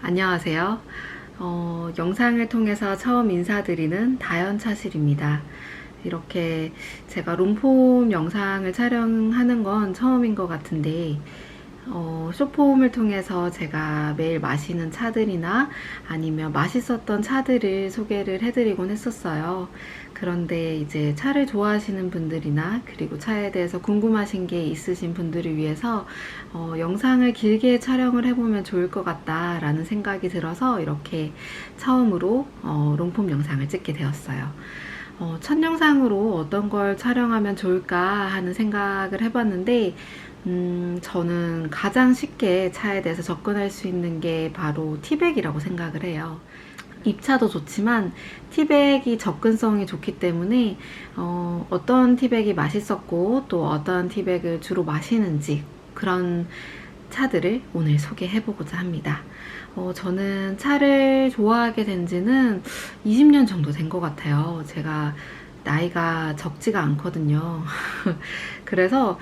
안녕하세요. 영상을 통해서 처음 인사드리는 다연차실입니다. 이렇게 제가 롬폼 영상을 촬영하는 건 처음인 것 같은데, 숏폼을 통해서 제가 매일 마시는 차들이나 아니면 맛있었던 차들을 소개를 해드리곤 했었어요. 그런데 이제 차를 좋아하시는 분들이나 그리고 차에 대해서 궁금하신 게 있으신 분들을 위해서 영상을 길게 촬영을 해보면 좋을 것 같다라는 생각이 들어서 이렇게 처음으로 롱폼 영상을 찍게 되었어요. 첫 영상으로 어떤 걸 촬영하면 좋을까 하는 생각을 해봤는데 저는 가장 쉽게 차에 대해서 접근할 수 있는 게 바로 티백이라고 생각을 해요. 입차도 좋지만 티백이 접근성이 좋기 때문에 어떤 티백이 맛있었고 또 어떤 티백을 주로 마시는지 그런 차들을 오늘 소개해보고자 합니다. 저는 차를 좋아하게 된 지는 20년 정도 된 것 같아요. 제가 나이가 적지가 않거든요. 그래서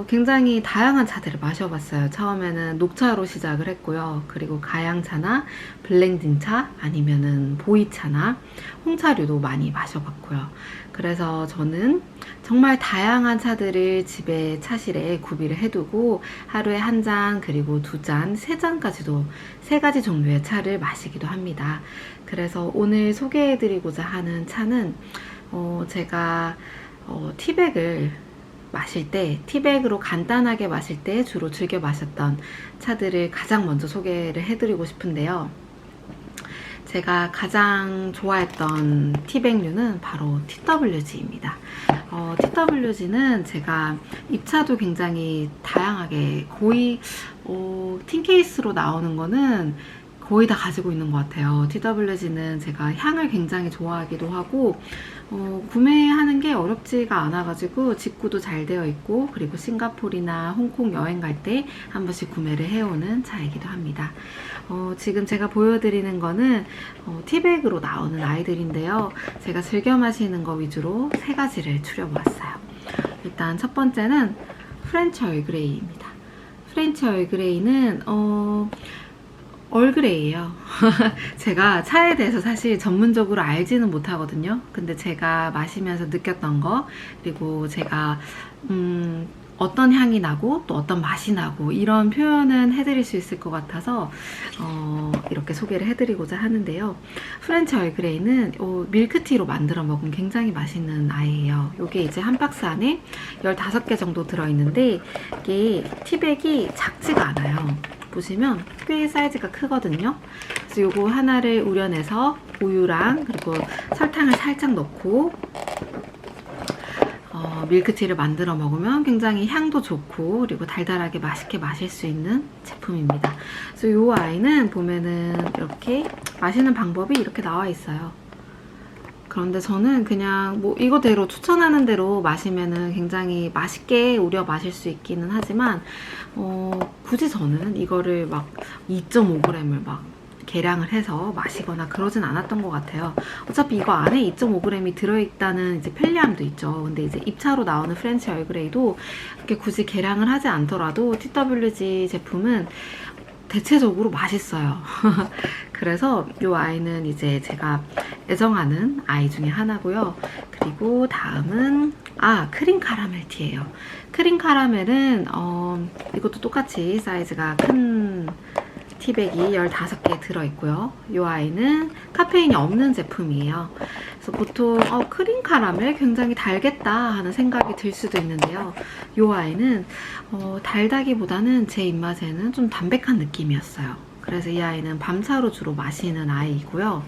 굉장히 다양한 차들을 마셔봤어요. 처음에는 녹차로 시작을 했고요. 그리고 가양차나 블렌딩차 아니면은 보이차나 홍차류도 많이 마셔봤고요. 그래서 저는 정말 다양한 차들을 집에 차실에 구비를 해두고 하루에 한 잔, 그리고 두 잔, 세 잔까지도 세 가지 종류의 차를 마시기도 합니다. 그래서 오늘 소개해드리고자 하는 차는 제가 티백을 마실 때, 티백으로 간단하게 마실 때 주로 즐겨 마셨던 차들을 가장 먼저 소개를 해드리고 싶은데요. 제가 가장 좋아했던 티백류는 바로 TWG입니다. TWG는 제가 입차도 굉장히 다양하게 거의 틴 케이스로 나오는 거는 거의 다 가지고 있는 것 같아요. TWG는 제가 향을 굉장히 좋아하기도 하고 구매하는 게 어렵지가 않아가지고 직구도 잘 되어 있고 그리고 싱가포르나 홍콩 여행 갈 때 한 번씩 구매를 해오는 차이기도 합니다. 지금 제가 보여드리는 거는 티백으로 나오는 아이들인데요. 제가 즐겨 마시는 거 위주로 세 가지를 추려보았어요. 일단 첫 번째는 프렌치 얼그레이입니다. 프렌치 얼그레이는 얼그레이예요. 제가 차에 대해서 사실 전문적으로 알지는 못하거든요. 근데 제가 마시면서 느꼈던 거, 그리고 제가 어떤 향이 나고 또 어떤 맛이 나고 이런 표현은 해드릴 수 있을 것 같아서 이렇게 소개를 해드리고자 하는데요. 프렌치 얼그레이는 밀크티로 만들어 먹으면 굉장히 맛있는 아이예요. 이게 이제 한 박스 안에 15개 정도 들어있는데 이게 티백이 작지가 않아요. 보시면 꽤 사이즈가 크거든요. 그래서 요거 하나를 우려내서 우유랑 그리고 설탕을 살짝 넣고 밀크티를 만들어 먹으면 굉장히 향도 좋고 그리고 달달하게 맛있게 마실 수 있는 제품입니다. 그래서 이 아이는 보면은 이렇게 마시는 방법이 이렇게 나와 있어요. 그런데 저는 그냥 뭐 이거대로 추천하는 대로 마시면은 굉장히 맛있게 우려 마실 수 있기는 하지만 굳이 저는 이거를 막 2.5g을 막 계량을 해서 마시거나 그러진 않았던 것 같아요. 어차피 이거 안에 2.5g이 들어있다는 이제 편리함도 있죠. 근데 이제 입차로 나오는 프렌치 얼그레이도 이렇게 굳이 계량을 하지 않더라도 TWG 제품은 대체적으로 맛있어요. 그래서 이 아이는 이제 제가 애정하는 아이 중에 하나고요. 그리고 다음은 크림 카라멜 티예요. 크림 카라멜은 이것도 똑같이 사이즈가 큰 티백이 15개 들어있고요. 이 아이는 카페인이 없는 제품이에요. 그래서 보통 크림 카라멜 굉장히 달겠다 하는 생각이 들 수도 있는데요. 이 아이는 달다기보다는 제 입맛에는 좀 담백한 느낌이었어요. 그래서 이 아이는 밤차로 주로 마시는 아이이고요.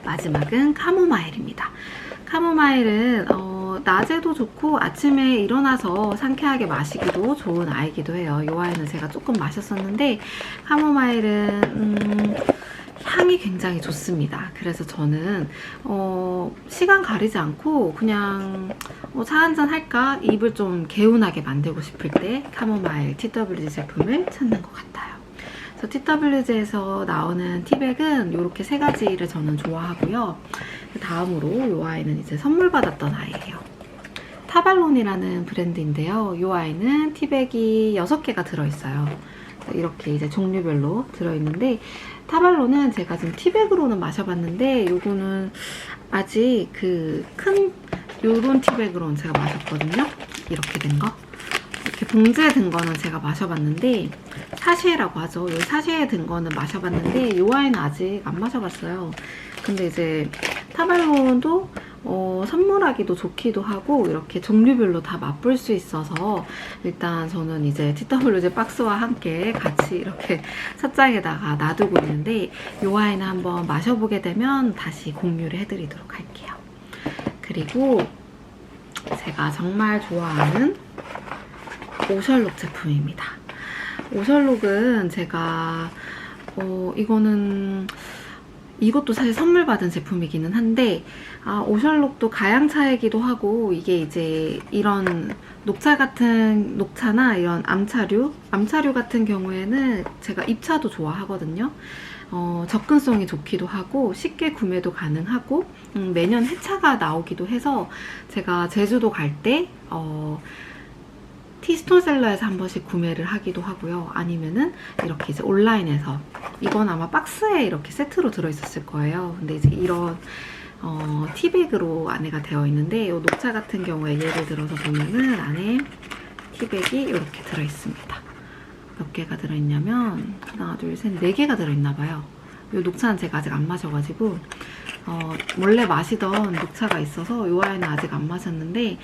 마지막은 카모마일입니다. 카모마일은 낮에도 좋고 아침에 일어나서 상쾌하게 마시기도 좋은 아이기도 해요. 이 아이는 제가 조금 마셨었는데 카모마일은 향이 굉장히 좋습니다. 그래서 저는 시간 가리지 않고 그냥 차 한잔 할까 입을 좀 개운하게 만들고 싶을 때 카모마일 TWG 제품을 찾는 것 같아요. 그래서 TWG에서 나오는 티백은 이렇게 세 가지를 저는 좋아하고요. 다음으로 이 아이는 이제 선물 받았던 아이예요. 타발론이라는 브랜드인데요. 이 아이는 티백이 6개가 들어있어요. 이렇게 이제 종류별로 들어있는데, 타발로는 제가 지금 티백으로는 마셔봤는데, 요거는 아직 그 큰 요런 티백으로는 제가 마셨거든요. 이렇게 된 거. 이렇게 봉지에 든 거는 제가 마셔봤는데, 사쉐라고 하죠. 요 사쉐에 든 거는 마셔봤는데, 요 와인은 아직 안 마셔봤어요. 근데 이제 타발론도 선물하기도 좋기도 하고 이렇게 종류별로 다 맛볼 수 있어서 일단 저는 이제 TWG 박스와 함께 같이 이렇게 찻장에다가 놔두고 있는데, 이 와인을 한번 마셔보게 되면 다시 공유를 해드리도록 할게요. 그리고 제가 정말 좋아하는 오셜록 제품입니다. 오셜록은 제가 이것도 사실 선물 받은 제품이기는 한데, 오셜록도 가양차이기도 하고, 이게 이제 이런 녹차나 이런 암차류 같은 경우에는 제가 잎차도 좋아하거든요. 접근성이 좋기도 하고 쉽게 구매도 가능하고, 매년 해차가 나오기도 해서 제가 제주도 갈 때 티스톤셀러에서 한 번씩 구매를 하기도 하고요. 아니면은 이렇게 이제 온라인에서, 이건 아마 박스에 이렇게 세트로 들어있었을 거예요. 근데 이제 이런 티백으로 안에가 되어 있는데, 이 녹차 같은 경우에 예를 들어서 보면은 안에 티백이 이렇게 들어있습니다. 몇 개가 들어있냐면 하나, 둘, 셋, 4개가 들어있나봐요. 이 녹차는 제가 아직 안 마셔가지고 원래 마시던 녹차가 있어서 이 와인은 아직 안 마셨는데,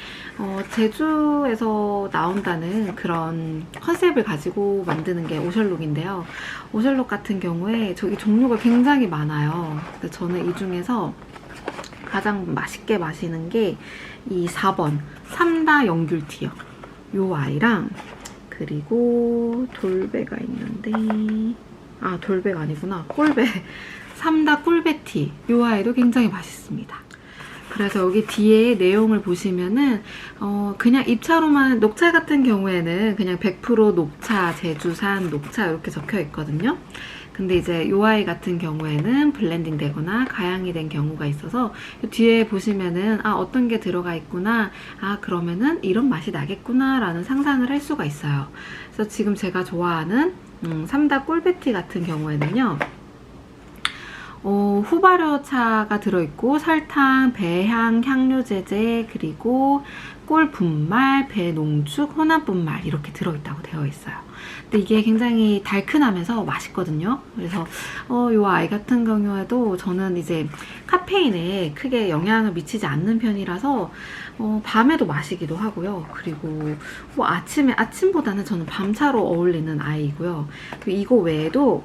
제주에서 나온다는 그런 컨셉을 가지고 만드는 게 오셜록인데요. 오셜록 같은 경우에 저기 종류가 굉장히 많아요. 근데 저는 이 중에서 가장 맛있게 마시는 게 이 4번 3다 영귤티요. 이 아이랑, 그리고 돌배가 있는데, 돌배가 아니구나, 꿀배. 3다 꿀배티. 이 아이도 굉장히 맛있습니다. 그래서 여기 뒤에 내용을 보시면은 그냥 잎차로만, 녹차 같은 경우에는 그냥 100% 녹차, 제주산 녹차 이렇게 적혀 있거든요. 근데 이제 이 아이 같은 경우에는 블렌딩 되거나 가양이 된 경우가 있어서 뒤에 보시면은 어떤 게 들어가 있구나, 그러면은 이런 맛이 나겠구나 라는 상상을 할 수가 있어요. 그래서 지금 제가 좋아하는 3다 꿀배티 같은 경우에는요, 후발효차가 들어있고 설탕, 배향, 향료제제, 그리고 꿀 분말, 배 농축, 혼합 분말 이렇게 들어있다고 되어 있어요. 근데 이게 굉장히 달큰하면서 맛있거든요. 그래서 이 아이 같은 경우에도 저는 이제 카페인에 크게 영향을 미치지 않는 편이라서 밤에도 마시기도 하고요. 그리고 아침보다는 저는 밤차로 어울리는 아이고요. 그리고 이거 외에도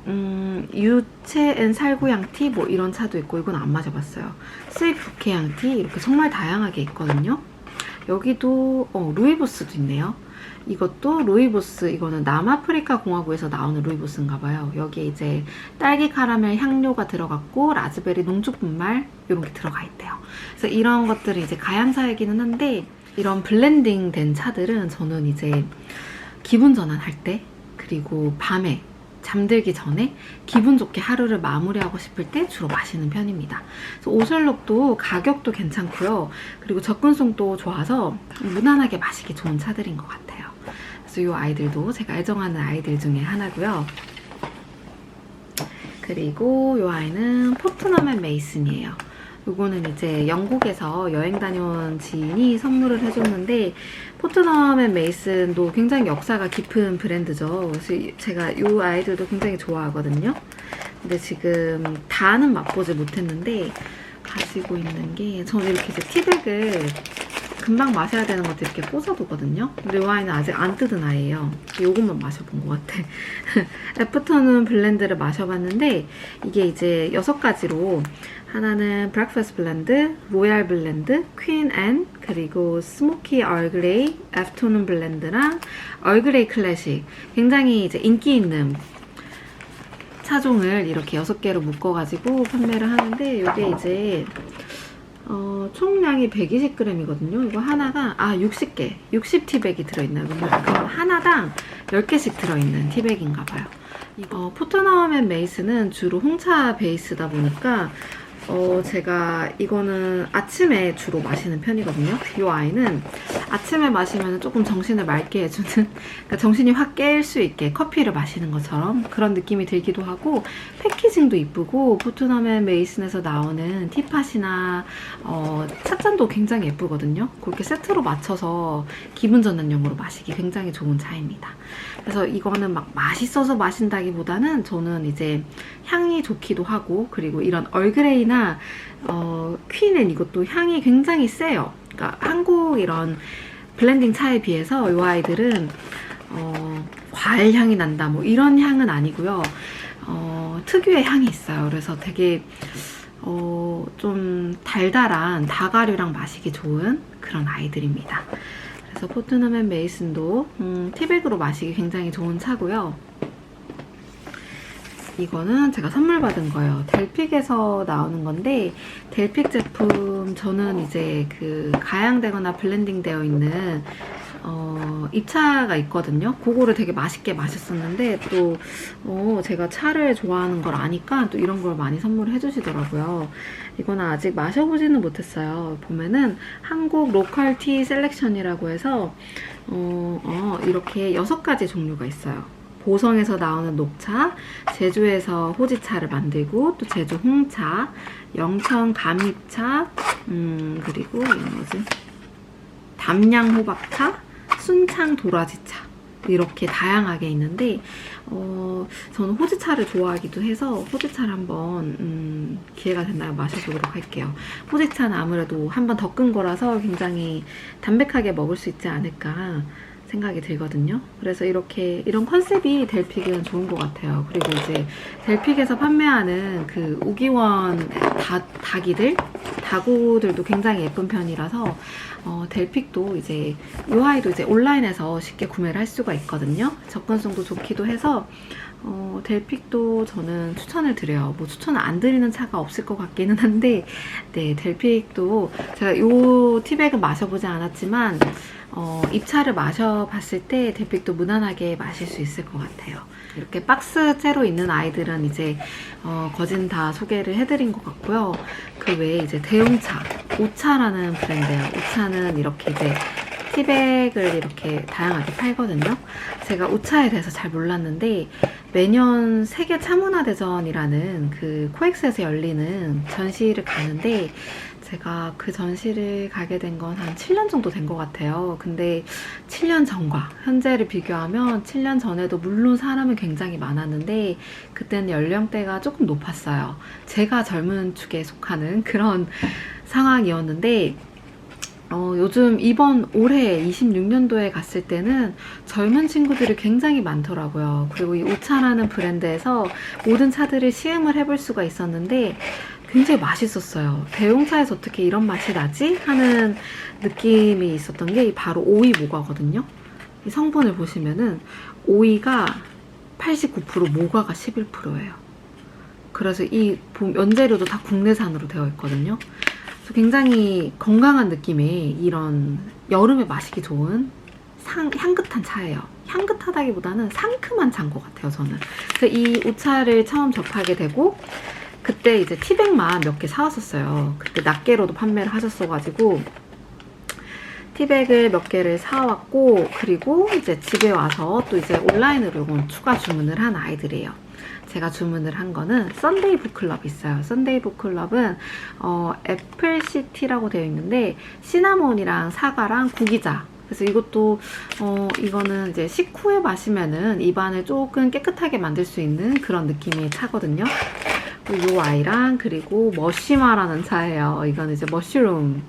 유채 앤 살구향티 뭐 이런 차도 있고, 이건 안 마셔봤어요. 스윗 부케향티 이렇게 정말 다양하게 있거든요. 여기도 루이보스도 있네요. 이것도 루이보스, 이거는 남아프리카 공화국에서 나오는 루이보스인가봐요. 여기에 이제 딸기 카라멜 향료가 들어갔고 라즈베리 농축 분말 이런 게 들어가 있대요. 그래서 이런 것들이 이제 가양차이기는 한데, 이런 블렌딩 된 차들은 저는 이제 기분 전환할 때, 그리고 밤에 잠들기 전에 기분 좋게 하루를 마무리하고 싶을 때 주로 마시는 편입니다. 그래서 오셜록도 가격도 괜찮고요. 그리고 접근성도 좋아서 무난하게 마시기 좋은 차들인 것 같아요. 그래서 이 아이들도 제가 애정하는 아이들 중에 하나고요. 그리고 이 아이는 포트넘 앤 메이슨이에요. 요거는 이제 영국에서 여행 다녀온 지인이 선물을 해줬는데, 포트넘 앤 메이슨도 굉장히 역사가 깊은 브랜드죠. 그래서 제가 이 아이들도 굉장히 좋아하거든요. 근데 지금 다는 맛보지 못했는데, 가지고 있는 게, 저는 이렇게 이제 티백을 금방 마셔야 되는 것도 이렇게 꽂아두거든요. 근데 이 와인은 아직 안 뜯은 아이예요. 요것만 마셔본 것 같아. 애프터눈 블렌드를 마셔봤는데, 이게 이제 6가지로, 하나는 브렉퍼스트 블렌드, 로얄 블렌드, 퀸 앤, 그리고 스모키 얼그레이, 애프터눈 블렌드랑 얼그레이 클래식. 굉장히 이제 인기 있는 차종을 이렇게 6개로 묶어가지고 판매를 하는데, 이게 이제 총량이 120g이거든요. 이거 하나가 60개, 60티백이 들어있나요? 그럼 하나당 10개씩 들어있는 티백인가봐요. 이거 포트넘 앤 메이슨은 주로 홍차 베이스다 보니까 제가 이거는 아침에 주로 마시는 편이거든요. 이 아이는 아침에 마시면 조금 정신을 맑게 해주는, 그러니까 정신이 확 깰 수 있게 커피를 마시는 것처럼 그런 느낌이 들기도 하고, 패키징도 이쁘고, 포트넘 앤 메이슨에서 나오는 티팟이나 찻잔도 굉장히 예쁘거든요. 그렇게 세트로 맞춰서 기분 전환용으로 마시기 굉장히 좋은 차입니다. 그래서 이거는 막 맛있어서 마신다기보다는 저는 이제 향이 좋기도 하고, 그리고 이런 얼그레이나 퀸앤 이것도 향이 굉장히 세요. 그러니까 한국 이런 블렌딩 차에 비해서 이 아이들은 과일 향이 난다 뭐 이런 향은 아니고요. 특유의 향이 있어요. 그래서 되게 좀 달달한 다가류랑 마시기 좋은 그런 아이들입니다. 그래서 포트넘 앤 메이슨도 티백으로 마시기 굉장히 좋은 차고요. 이거는 제가 선물 받은 거예요. 델픽에서 나오는 건데, 델픽 제품 저는 이제 그 가양되거나 블렌딩 되어 있는 입차가 있거든요. 그거를 되게 맛있게 마셨었는데, 또 제가 차를 좋아하는 걸 아니까 또 이런 걸 많이 선물을 해주시더라고요. 이거는 아직 마셔보지는 못했어요. 보면은 한국 로컬 티 셀렉션이라고 해서 이렇게 6가지 종류가 있어요. 보성에서 나오는 녹차, 제주에서 호지차를 만들고, 또 제주 홍차, 영천 감잎차, 그리고 이건 뭐지? 담양 호박차, 순창 도라지차, 이렇게 다양하게 있는데, 저는 호지차를 좋아하기도 해서 호지차를 한번 기회가 된다면 마셔보도록 할게요. 호지차는 아무래도 한번 더 끈 거라서 굉장히 담백하게 먹을 수 있지 않을까 생각이 들거든요. 그래서 이런 컨셉이 델픽은 좋은 것 같아요. 그리고 이제 델픽에서 판매하는 그 우기원 다구들도 굉장히 예쁜 편이라서 델픽도 이제 이 아이도 이제 온라인에서 쉽게 구매를 할 수가 있거든요. 접근성도 좋기도 해서 델픽도 저는 추천을 드려요. 뭐 추천을 안 드리는 차가 없을 것 같기는 한데, 네, 델픽도 제가 이 티백은 마셔보지 않았지만 입차를 마셔봤을 때 델픽도 무난하게 마실 수 있을 것 같아요. 이렇게 박스째로 있는 아이들은 이제 거진 다 소개를 해드린 것 같고요. 그 외에 이제 대용차, 오차라는 브랜드예요. 오차는 이렇게 이제 티백을 이렇게 다양하게 팔거든요. 제가 오차에 대해서 잘 몰랐는데 매년 세계 차문화대전이라는 그 코엑스에서 열리는 전시를 가는데, 제가 그 전시를 가게 된 건 한 7년 정도 된 것 같아요. 근데 7년 전과 현재를 비교하면 7년 전에도 물론 사람은 굉장히 많았는데 그때는 연령대가 조금 높았어요. 제가 젊은 축에 속하는 그런 상황이었는데, 요즘 올해 26년도에 갔을 때는 젊은 친구들이 굉장히 많더라고요. 그리고 이 오차라는 브랜드에서 모든 차들을 시음을 해볼 수가 있었는데 굉장히 맛있었어요. 대용차에서 어떻게 이런 맛이 나지? 하는 느낌이 있었던 게 바로 오이 모과거든요. 이 성분을 보시면은 오이가 89%, 모과가 11%예요. 그래서 이 원재료도 다 국내산으로 되어 있거든요. 굉장히 건강한 느낌의 이런 여름에 마시기 좋은 향긋한 차예요. 향긋하다기보다는 상큼한 차인 것 같아요, 저는. 그래서 이 오차를 처음 접하게 되고 그때 이제 티백만 몇 개 사왔었어요. 그때 낱개로도 판매를 하셨어가지고 티백을 몇 개를 사왔고, 그리고 이제 집에 와서 또 이제 온라인으로 추가 주문을 한 아이들이에요. 제가 주문을 한 거는 썬데이 북클럽이 있어요. 썬데이 북클럽은 애플시티라고 되어 있는데 시나몬이랑 사과랑 구기자. 그래서 이것도 이거는 이제 식후에 마시면은 입안을 조금 깨끗하게 만들 수 있는 그런 느낌의 차거든요. 이 아이랑, 그리고 머시마라는 차예요. 이거는 이제 머쉬룸을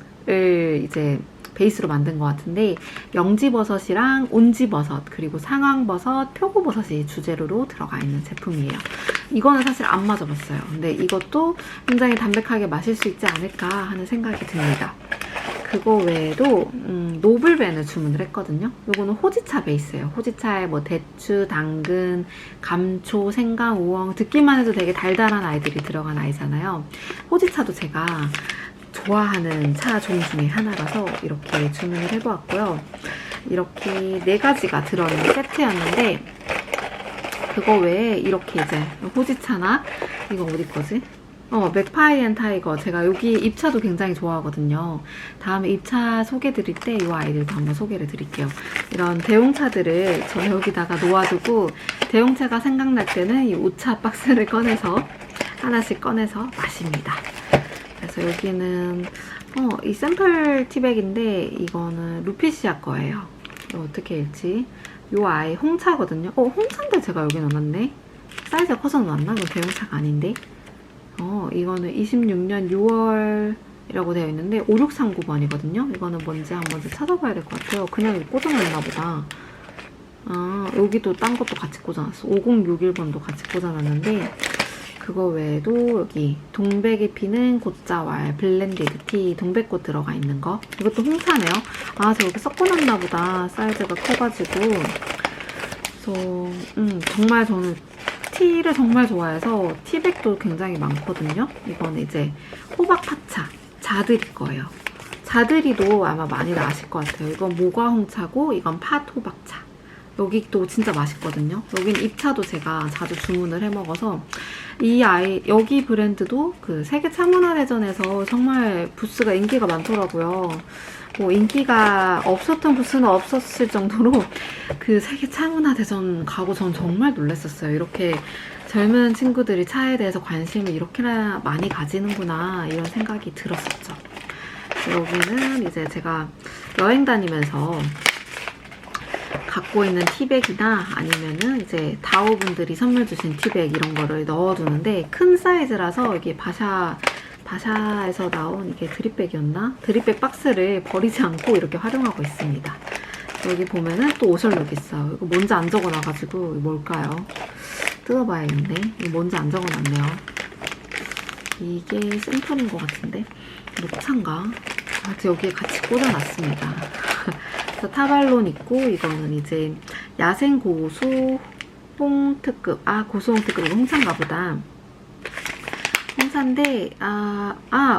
이제 베이스로 만든 것 같은데, 영지버섯이랑 온지버섯, 그리고 상황버섯, 표고버섯이 주재료로 들어가 있는 제품이에요. 이거는 사실 안 맞아봤어요. 근데 이것도 굉장히 담백하게 마실 수 있지 않을까 하는 생각이 듭니다. 그거 외에도 노블벤을 주문을 했거든요. 이거는 호지차 베이스예요. 호지차에 뭐 대추, 당근, 감초, 생강, 우엉, 듣기만 해도 되게 달달한 아이들이 들어간 아이잖아요. 호지차도 제가 좋아하는 차 종 중에 하나라서 이렇게 주문을 해보았고요. 이렇게 4가지가 들어있는 세트였는데, 그거 외에 이렇게 이제 호지차나, 이거 어디 거지? 맥파이 앤 타이거. 제가 여기 잎차도 굉장히 좋아하거든요. 다음에 잎차 소개 드릴 때 이 아이들도 한번 소개를 드릴게요. 이런 대용차들을 저 여기다가 놓아두고 대용차가 생각날 때는 이 우차 박스를 꺼내서 하나씩 꺼내서 마십니다. 그래서 여기는 이 샘플 티백인데 이거는 루피시아 거예요. 이거 어떻게 읽지? 요 아이 홍차거든요. 홍차인데 제가 여기 넣어놨네. 사이즈가 커서 넣었나? 이건 대용차가 아닌데. 이거는 26년 6월이라고 되어 있는데 5639번이거든요. 이거는 뭔지 한번 찾아봐야 될 것 같아요. 그냥 꽂아놨나 보다. 여기도 딴 것도 같이 꽂아놨어. 5061번도 같이 꽂아놨는데 그거 외에도 여기 동백이 피는 곶자왈 블렌디드 티 동백꽃 들어가 있는 거. 이것도 홍차네요. 제가 여기 섞어놨나 보다. 사이즈가 커가지고. 그래서 정말 저는 티를 정말 좋아해서 티백도 굉장히 많거든요. 이건 이제 호박 파차 자드리 거예요. 자드리도 아마 많이들 아실 것 같아요. 이건 모과 홍차고 이건 팥 호박차. 여기 또 진짜 맛있거든요. 여긴 잎차도 제가 자주 주문을 해 먹어서 여기 브랜드도 그 세계 차문화대전에서 정말 부스가 인기가 많더라고요. 뭐 인기가 없었던 부스는 없었을 정도로 그 세계 차문화대전 가고 전 정말 놀랐었어요. 이렇게 젊은 친구들이 차에 대해서 관심을 이렇게나 많이 가지는구나 이런 생각이 들었었죠. 여기는 이제 제가 여행 다니면서 갖고 있는 티백이나 아니면은 이제 다오분들이 선물 주신 티백 이런 거를 넣어두는데 큰 사이즈라서 이게 바샤에서 나온 이게 드립백이었나? 드립백 박스를 버리지 않고 이렇게 활용하고 있습니다. 여기 보면은 또 오셜룩 있어요. 이거 뭔지 안 적어놔가지고 뭘까요? 뜯어봐야겠네. 이거 뭔지 안 적어놨네요. 이게 샘플인 것 같은데 녹차인가? 여기에 같이 꽂아놨습니다. 그래서 타발론 있고 이거는 이제 야생 고수 홍특급 고수홍특급 이거 홍차인가 보다. 홍차인데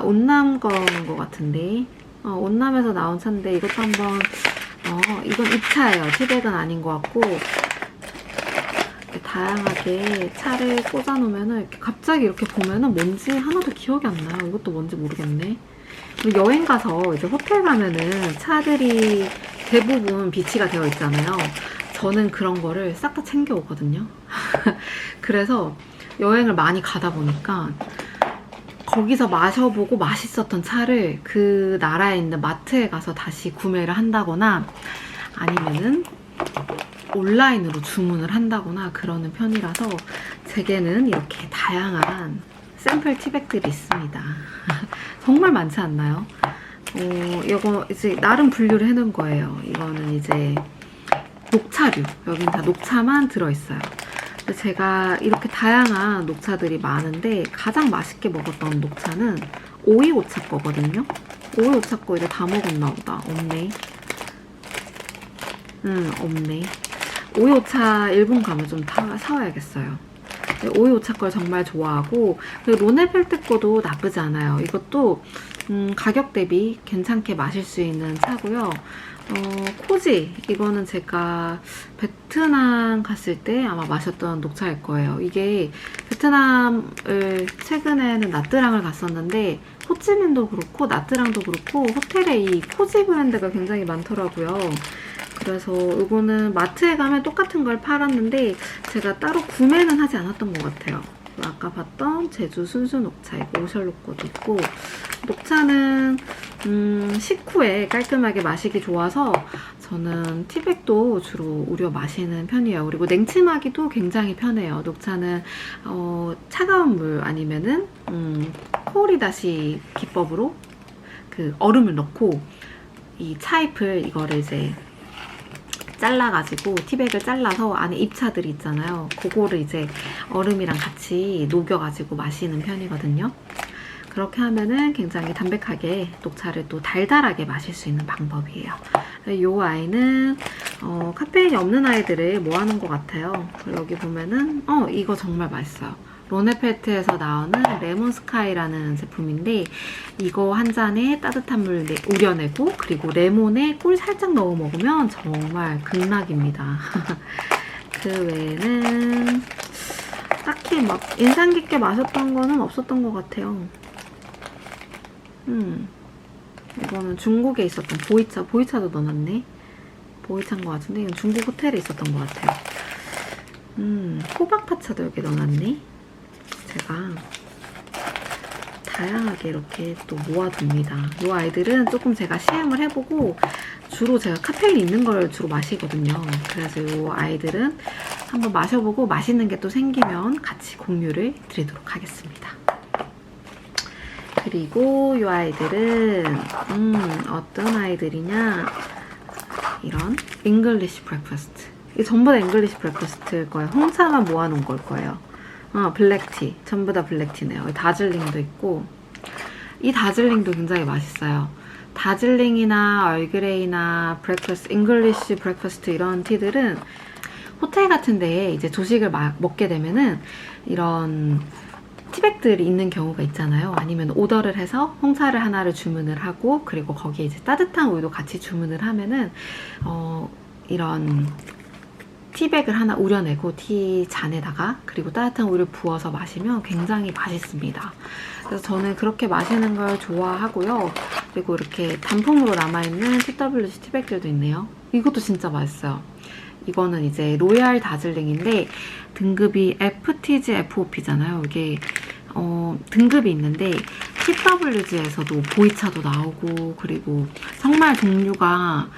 온남 거인 것 같은데 온남에서 나온 차인데 이것도 한번 이건 잎차예요. 티백은 아닌 것 같고 이렇게 다양하게 차를 꽂아 놓으면은 이렇게 갑자기 이렇게 보면은 뭔지 하나도 기억이 안 나요. 이것도 뭔지 모르겠네. 여행 가서 이제 호텔 가면은 차들이 대부분 비치가 되어 있잖아요. 저는 그런 거를 싹 다 챙겨 오거든요. 그래서 여행을 많이 가다 보니까 거기서 마셔보고 맛있었던 차를 그 나라에 있는 마트에 가서 다시 구매를 한다거나 아니면은 온라인으로 주문을 한다거나 그러는 편이라서 제게는 이렇게 다양한 샘플 티백들이 있습니다. 정말 많지 않나요? 이거 이제 나름 분류를 해놓은 거예요. 이거는 이제 녹차류. 여긴 다 녹차만 들어있어요. 근데 제가 이렇게 다양한 녹차들이 많은데 가장 맛있게 먹었던 녹차는 오이오차 거거든요. 오이오차 거 이제 다 먹었나 보다. 없네. 없네. 오이오차 일본 가면 좀 사와야겠어요. 오이오차 걸 정말 좋아하고 그리고 로네펠트 거도 나쁘지 않아요. 이것도 가격 대비 괜찮게 마실 수 있는 차고요. 코지 이거는 제가 베트남 갔을 때 아마 마셨던 녹차일 거예요. 이게 베트남을 최근에는 나트랑을 갔었는데 호치민도 그렇고 나트랑도 그렇고 호텔에 이 코지 브랜드가 굉장히 많더라고요. 그래서 이거는 마트에 가면 똑같은 걸 팔았는데 제가 따로 구매는 하지 않았던 것 같아요. 아까 봤던 제주 순수 녹차 이거 오셜록 거도 있고 녹차는 식후에 깔끔하게 마시기 좋아서 저는 티백도 주로 우려 마시는 편이에요. 그리고 냉침하기도 굉장히 편해요. 녹차는 차가운 물 아니면은 코오리다시 기법으로 그 얼음을 넣고 이 차잎을 이거를 이제 잘라가지고 티백을 잘라서 안에 잎차들이 있잖아요. 그거를 이제 얼음이랑 같이 녹여가지고 마시는 편이거든요. 그렇게 하면은 굉장히 담백하게 녹차를 또 달달하게 마실 수 있는 방법이에요. 이 아이는 카페인이 없는 아이들을 모아놓은 것 같아요. 여기 보면은 이거 정말 맛있어요. 로네펠트에서 나오는 레몬 스카이라는 제품인데 이거 한 잔에 따뜻한 물 우려내고 그리고 레몬에 꿀 살짝 넣어 먹으면 정말 극락입니다. 그 외에는 딱히 막 인상 깊게 마셨던 거는 없었던 것 같아요. 이거는 중국에 있었던 보이차. 보이차도 넣어놨네. 보이차인 것 같은데 이건 중국 호텔에 있었던 것 같아요. 호박파차도 여기 넣어놨네. 제가 다양하게 이렇게 또 모아둡니다. 이 아이들은 조금 제가 시향을 해보고 주로 제가 카페인 있는 걸 주로 마시거든요. 그래서 이 아이들은 한번 마셔보고 맛있는 게 또 생기면 같이 공유를 드리도록 하겠습니다. 그리고 이 아이들은 어떤 아이들이냐, 이런 잉글리시 브렉퍼스트. 이게 전부 다 잉글리시 브렉퍼스트일 거예요. 홍차만 모아놓은 걸 거예요. 블랙티. 전부 다 블랙티네요. 다즐링도 있고, 이 다즐링도 굉장히 맛있어요. 다즐링이나 얼그레이나 브렉퍼스트, 잉글리시 브렉퍼스트 이런 티들은 호텔 같은 데에 이제 조식을 먹게 되면은 이런 티백들이 있는 경우가 있잖아요. 아니면 오더를 해서 홍차를 하나를 주문을 하고, 그리고 거기에 이제 따뜻한 우유도 같이 주문을 하면은 이런 티백을 하나 우려내고 티 잔에다가 그리고 따뜻한 우유를 부어서 마시면 굉장히 맛있습니다. 그래서 저는 그렇게 마시는 걸 좋아하고요. 그리고 이렇게 단품으로 남아있는 TWC 티백들도 있네요. 이것도 진짜 맛있어요. 이거는 이제 로얄 다즐링인데 등급이 FTG FOP잖아요. 이게 등급이 있는데 TWG에서도 보이차도 나오고, 그리고 정말 종류가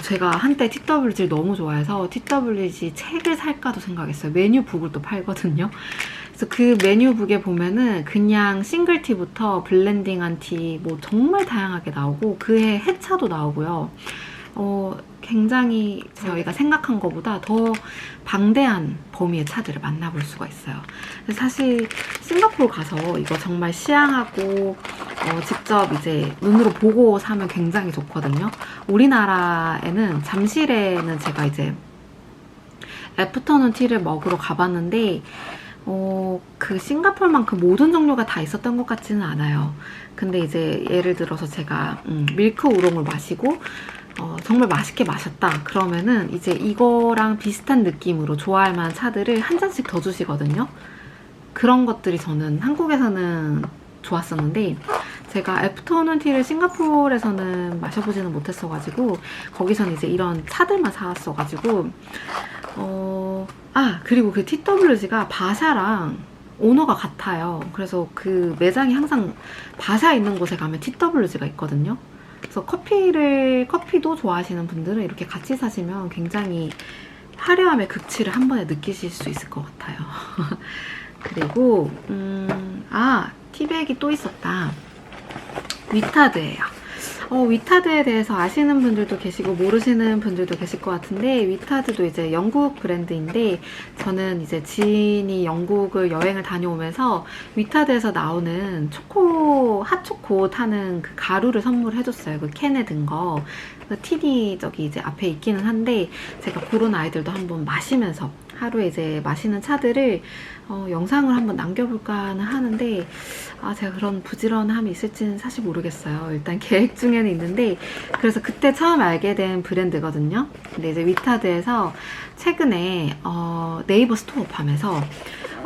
제가 한때 TWG를 너무 좋아해서 TWG 책을 살까도 생각했어요. 메뉴북을 또 팔거든요. 그래서 그 메뉴북에 보면은 그냥 싱글티부터 블렌딩한 티 뭐 정말 다양하게 나오고, 그해 해차도 나오고요. 굉장히 저희가 생각한 것보다 더 방대한 범위의 차들을 만나볼 수가 있어요. 사실 싱가포르 가서 이거 정말 시향하고 직접 이제 눈으로 보고 사면 굉장히 좋거든요. 우리나라에는 잠실에는 제가 이제 애프터눈 티를 먹으러 가봤는데 그 싱가포르만큼 모든 종류가 다 있었던 것 같지는 않아요. 근데 이제 예를 들어서 제가 밀크 우롱을 마시고 정말 맛있게 마셨다 그러면은 이제 이거랑 비슷한 느낌으로 좋아할 만한 차들을 한 잔씩 더 주시거든요. 그런 것들이 저는 한국에서는 좋았었는데, 제가 애프터눈 티를 싱가포르에서는 마셔보지는 못했어가지고 거기서는 이제 이런 차들만 사왔어가지고 그리고 그 TWG가 바샤랑 오너가 같아요. 그래서 그 매장이 항상 바샤 있는 곳에 가면 TWG가 있거든요. 그래서 커피도 좋아하시는 분들은 이렇게 같이 사시면 굉장히 화려함의 극치를 한 번에 느끼실 수 있을 것 같아요. 그리고 티백이 또 있었다. 위타드예요. 위타드에 대해서 아시는 분들도 계시고 모르시는 분들도 계실 것 같은데, 위타드도 이제 영국 브랜드인데, 저는 이제 지인이 영국을 여행을 다녀오면서 위타드에서 나오는 핫초코 타는 그 가루를 선물해줬어요. 그 캔에 든 거. 티니 저기 이제 앞에 있기는 한데, 제가 그런 아이들도 한번 마시면서 하루에 이제 마시는 차들을 영상을 한번 남겨볼까는 하는데, 제가 그런 부지런함이 있을지는 사실 모르겠어요. 일단 계획 중에는 있는데, 그래서 그때 처음 알게 된 브랜드거든요. 근데 이제 위타드에서 최근에 네이버 스토어팜에서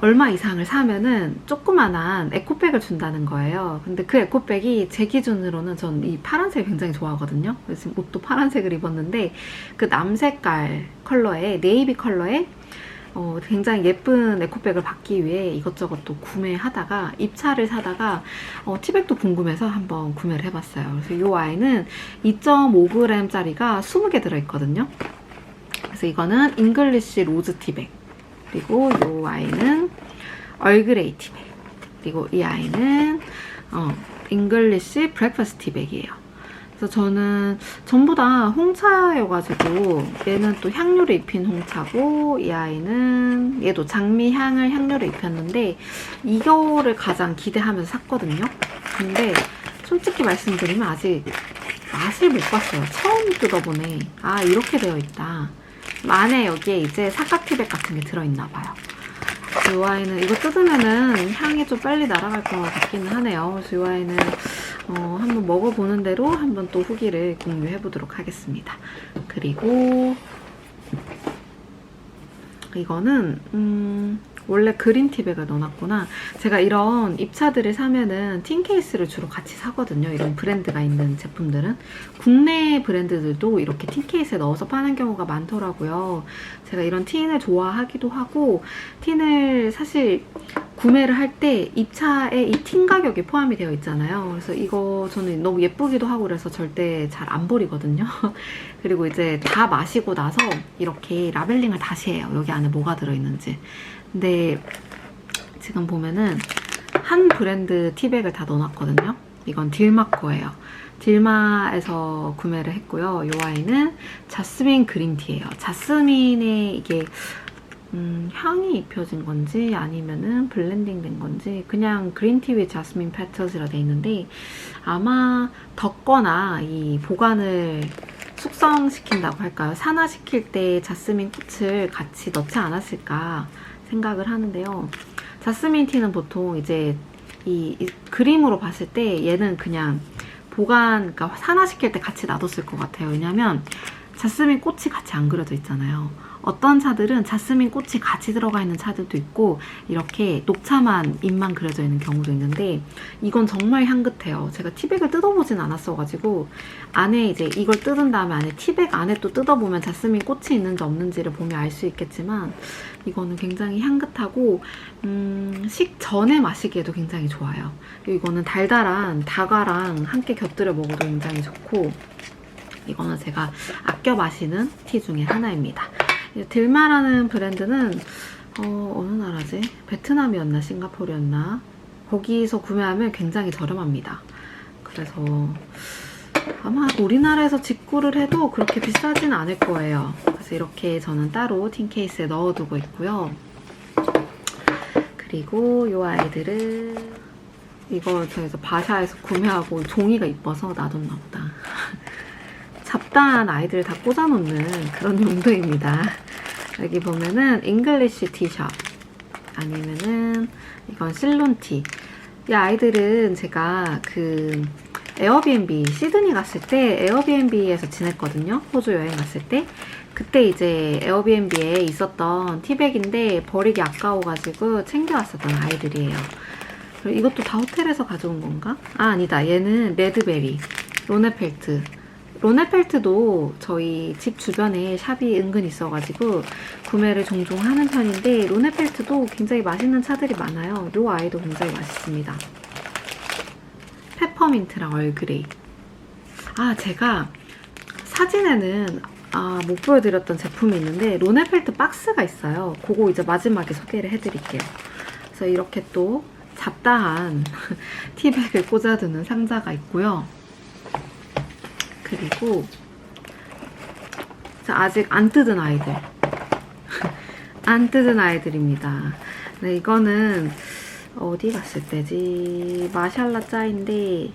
얼마 이상을 사면은 조그만한 에코백을 준다는 거예요. 근데 그 에코백이 제 기준으로는 전 이 파란색 굉장히 좋아하거든요. 그래서 지금 옷도 파란색을 입었는데, 그 남색깔 컬러에, 네이비 컬러에 굉장히 예쁜 에코백을 받기 위해 이것저것 또 구매하다가, 입차를 사다가 티백도 궁금해서 한번 구매를 해봤어요. 그래서 이 아이는 2.5g 짜리가 20개 들어있거든요. 그래서 이거는 잉글리시 로즈 티백, 그리고 이 아이는 얼그레이 티백, 그리고 이 아이는 잉글리시 브렉퍼스트 티백이에요. 그래서 저는 전부 다 홍차여가지고, 얘는 또 향료를 입힌 홍차고, 이 아이는 얘도 장미향을 향료를 입혔는데 이거를 가장 기대하면서 샀거든요. 근데 솔직히 말씀드리면 아직 맛을 못 봤어요. 처음 뜯어보네. 이렇게 되어 있다. 안에 여기에 이제 사과티백 같은 게 들어있나 봐요. 이 아이는 이거 뜯으면은 향이 좀 빨리 날아갈 것 같기는 하네요. 그래서 이 아이는 한번 먹어보는 대로 한번 또 후기를 공유해 보도록 하겠습니다. 그리고 이거는 원래 그린 티백을 넣어놨구나. 제가 이런 잎차들을 사면은 틴 케이스를 주로 같이 사거든요. 이런 브랜드가 있는 제품들은. 국내 브랜드들도 이렇게 틴 케이스에 넣어서 파는 경우가 많더라고요. 제가 이런 틴을 좋아하기도 하고, 틴을 사실 구매를 할 때 잎차에 이 틴 가격이 포함이 되어 있잖아요. 그래서 이거 저는 너무 예쁘기도 하고 그래서 절대 잘 안 버리거든요. 그리고 이제 다 마시고 나서 이렇게 라벨링을 다시 해요. 여기 안에 뭐가 들어있는지. 근데 지금 보면은 한 브랜드 티백을 다 넣어놨거든요. 이건 딜마 거예요. 딜마에서 구매를 했고요. 이 아이는 자스민 그린티예요. 자스민에 이게 향이 입혀진 건지 아니면은 블렌딩 된 건지 그냥 그린티 위 자스민 페터스라 돼 있는데 아마 덮거나 이 보관을 숙성시킨다고 할까요? 산화시킬 때 자스민 꽃을 같이 넣지 않았을까 생각을 하는데요. 자스민 티는 보통 이제 이 그림으로 봤을 때 얘는 그냥 그러니까 산화시킬 때 같이 놔뒀을 것 같아요. 왜냐면 자스민 꽃이 같이 안 그려져 있잖아요. 어떤 차들은 자스민 꽃이 같이 들어가 있는 차들도 있고 이렇게 녹차만 잎만 그려져 있는 경우도 있는데 이건 정말 향긋해요. 제가 티백을 뜯어보진 않았어가지고 안에 이제 이걸 뜯은 다음에 안에 티백 안에 또 뜯어보면 자스민 꽃이 있는지 없는지를 보면 알 수 있겠지만 이거는 굉장히 향긋하고 식전에 마시기에도 굉장히 좋아요. 이거는 달달한 다과랑 함께 곁들여 먹어도 굉장히 좋고 이거는 제가 아껴 마시는 티 중에 하나입니다. 딜마라는 브랜드는 어느 나라지? 베트남이었나 싱가포르였나? 거기서 구매하면 굉장히 저렴합니다. 그래서 아마 우리나라에서 직구를 해도 그렇게 비싸진 않을 거예요. 그래서 이렇게 저는 따로 틴 케이스에 넣어두고 있고요. 그리고 이 아이들은 이거 저기서 바샤에서 구매하고 종이가 이뻐서 놔뒀나 보다. 잡다한 아이들 다 꽂아놓는 그런 용도입니다. 여기 보면은 잉글리쉬 티샵 아니면은 이건 실론티. 이 아이들은 제가 그 에어비앤비 시드니 갔을 때 에어비앤비에서 지냈거든요. 호주 여행 갔을 때. 그때 이제 에어비앤비에 있었던 티백인데 버리기 아까워가지고 챙겨왔었던 아이들이에요. 그리고 이것도 다 호텔에서 가져온 건가? 아 아니다. 얘는 레드베리, 로네펠트. 로네펠트도 저희 집 주변에 샵이 은근 있어가지고 구매를 종종 하는 편인데 로네펠트도 굉장히 맛있는 차들이 많아요. 이 아이도 굉장히 맛있습니다. 페퍼민트랑 얼그레이. 아 제가 사진에는 못 보여드렸던 제품이 있는데 로네펠트 박스가 있어요. 그거 이제 마지막에 소개를 해드릴게요. 그래서 이렇게 또 잡다한 티백을 꽂아두는 상자가 있고요. 그리고 아직 안 뜯은 아이들 안 뜯은 아이들입니다. 네, 이거는 어디 갔을 때지? 마샬라 짜인데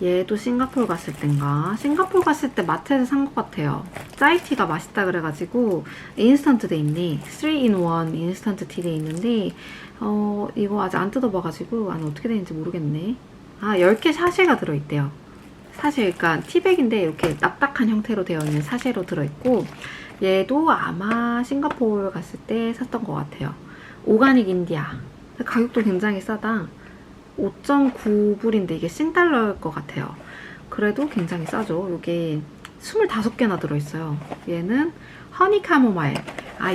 얘도 싱가포르 갔을 땐가? 싱가포르 갔을 때 마트에서 산 것 같아요. 짜이티가 맛있다 그래가지고 인스턴트 돼 있네. 3in1 인스턴트 티 돼 있는데 이거 아직 안 뜯어봐가지고 안에 어떻게 되는지 모르겠네. 10개 샤쉐가 들어있대요. 사실 그러니까 티백인데 이렇게 납작한 형태로 되어 있는 사쉐로 들어있고 얘도 아마 싱가포르 갔을 때 샀던 것 같아요. 오가닉 인디아. 가격도 굉장히 싸다. 5.9불인데 이게 싱달러일 것 같아요. 그래도 굉장히 싸죠. 이게 25개나 들어있어요. 얘는 허니 카모마일.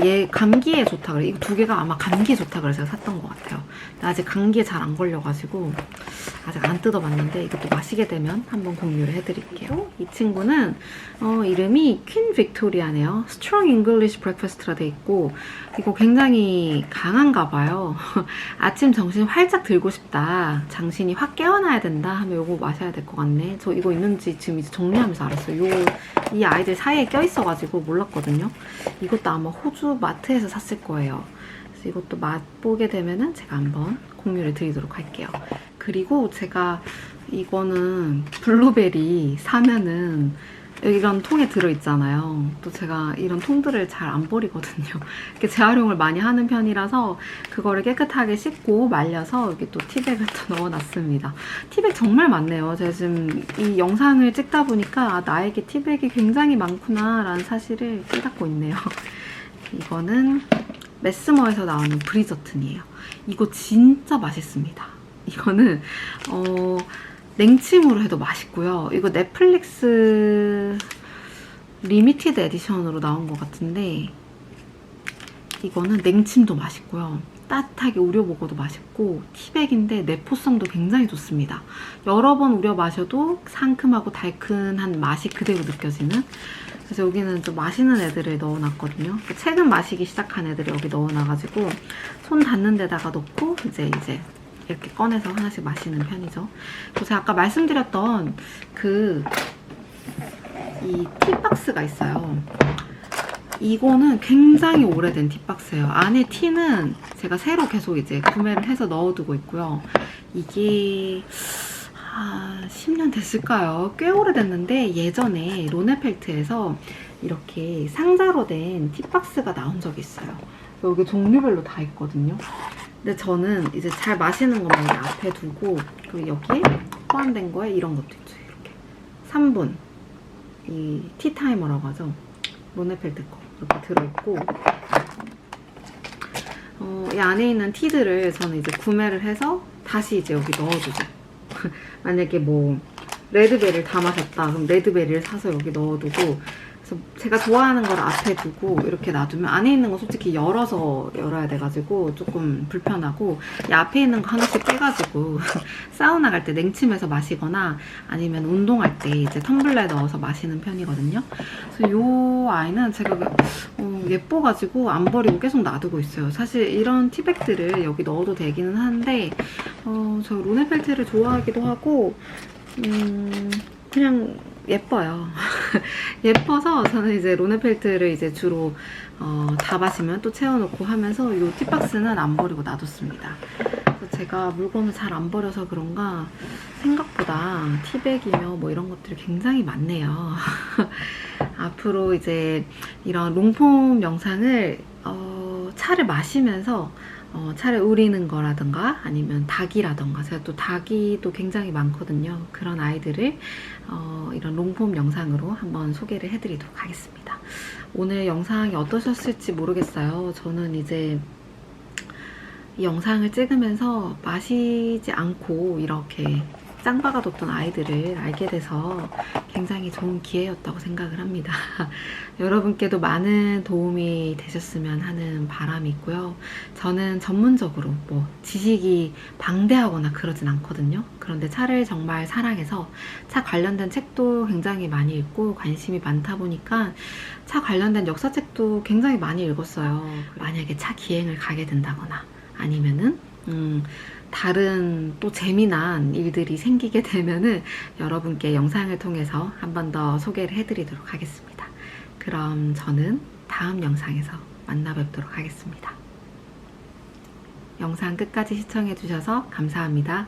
얘 감기에 좋다 그래. 이거 두 개가 아마 감기에 좋다 그래서 제가 샀던 것 같아요. 근데 아직 감기에 잘 안 걸려가지고 아직 안 뜯어봤는데 이것도 마시게 되면 한번 공유를 해드릴게요. 이 친구는 이름이 퀸 빅토리아네요. Strong English Breakfast라 돼 있고 이거 굉장히 강한가 봐요. 아침 점심 활짝 들고 싶다. 장신이 확 깨어나야 된다 하면 이거 마셔야 될 것 같네. 저 이거 있는지 지금 이제 정리하면서 알았어요. 이 아이들 사이에 껴있어가지고 몰랐거든요. 이것도 아마 호주 마트에서 샀을 거예요. 그래서 이것도 맛보게 되면은 제가 한번 공유를 드리도록 할게요. 그리고 제가 이거는 블루베리 사면은 이런 통에 들어있잖아요. 또 제가 이런 통들을 잘 안 버리거든요. 이렇게 재활용을 많이 하는 편이라서 그거를 깨끗하게 씻고 말려서 여기 또 티백을 또 넣어놨습니다. 티백 정말 많네요. 제가 지금 이 영상을 찍다 보니까 나에게 티백이 굉장히 많구나 라는 사실을 깨닫고 있네요. 이거는 메스머에서 나오는 브리저튼이에요. 이거 진짜 맛있습니다. 이거는 냉침으로 해도 맛있고요. 이거 넷플릭스 리미티드 에디션으로 나온 것 같은데 이거는 냉침도 맛있고요. 따뜻하게 우려 먹어도 맛있고 티백인데 내포성도 굉장히 좋습니다. 여러 번 우려 마셔도 상큼하고 달큰한 맛이 그대로 느껴지는. 그래서 여기는 좀 마시는 애들을 넣어놨거든요. 최근 마시기 시작한 애들을 여기 넣어놔가지고 손 닿는 데다가 넣고 이제 이렇게 꺼내서 하나씩 마시는 편이죠. 그리고 제가 아까 말씀드렸던 이 티박스가 있어요. 이거는 굉장히 오래된 티박스예요. 안에 티는 제가 새로 계속 이제 구매를 해서 넣어두고 있고요. 이게 10년 됐을까요? 꽤 오래됐는데 예전에 로네펠트에서 이렇게 상자로 된 티박스가 나온 적이 있어요. 여기 종류별로 다 있거든요. 근데 저는 이제 잘 마시는 것만 앞에 두고 그리고 여기에 포함된 거에 이런 것도 있죠. 이렇게 3분 이 티타이머라고 하죠. 로네펠트 거 이렇게 들어있고 이 안에 있는 티들을 저는 이제 구매를 해서 다시 이제 여기 넣어두죠. 만약에 뭐 레드베리를 다 마셨다 그럼 레드베리를 사서 여기 넣어두고 그래서 제가 좋아하는 걸 앞에 두고 이렇게 놔두면 안에 있는 거 솔직히 열어야 돼가지고 조금 불편하고 이 앞에 있는 거 하나씩 빼가지고 사우나 갈 때 냉침해서 마시거나 아니면 운동할 때 이제 텀블러에 넣어서 마시는 편이거든요. 그래서 이 아이는 제가 예뻐가지고 안 버리고 계속 놔두고 있어요. 사실 이런 티백들을 여기 넣어도 되기는 하는데 저 로네펠트를 좋아하기도 하고 그냥 예뻐요. 예뻐서 저는 이제 로네펠트를 이제 주로 다 마시면 또 채워놓고 하면서 이 티박스는 안 버리고 놔뒀습니다. 그래서 제가 물건을 잘 안 버려서 그런가 생각보다 티백이며 뭐 이런 것들이 굉장히 많네요. 앞으로 이제 이런 롱폼 영상을 차를 마시면서 차를 우리는 거라던가 아니면 닭이라던가 제가 또 닭이도 굉장히 많거든요. 그런 아이들을 이런 롱폼 영상으로 한번 소개를 해드리도록 하겠습니다. 오늘 영상이 어떠셨을지 모르겠어요. 저는 이제 이 영상을 찍으면서 마시지 않고 이렇게 짱박아뒀던 아이들을 알게 돼서 굉장히 좋은 기회였다고 생각을 합니다. 여러분께도 많은 도움이 되셨으면 하는 바람이 있고요. 저는 전문적으로 뭐 지식이 방대하거나 그러진 않거든요. 그런데 차를 정말 사랑해서 차 관련된 책도 굉장히 많이 읽고 관심이 많다 보니까 차 관련된 역사책도 굉장히 많이 읽었어요. 만약에 차 기행을 가게 된다거나 아니면은 다른 또 재미난 일들이 생기게 되면은 여러분께 영상을 통해서 한 번 더 소개를 해드리도록 하겠습니다. 그럼 저는 다음 영상에서 만나 뵙도록 하겠습니다. 영상 끝까지 시청해주셔서 감사합니다.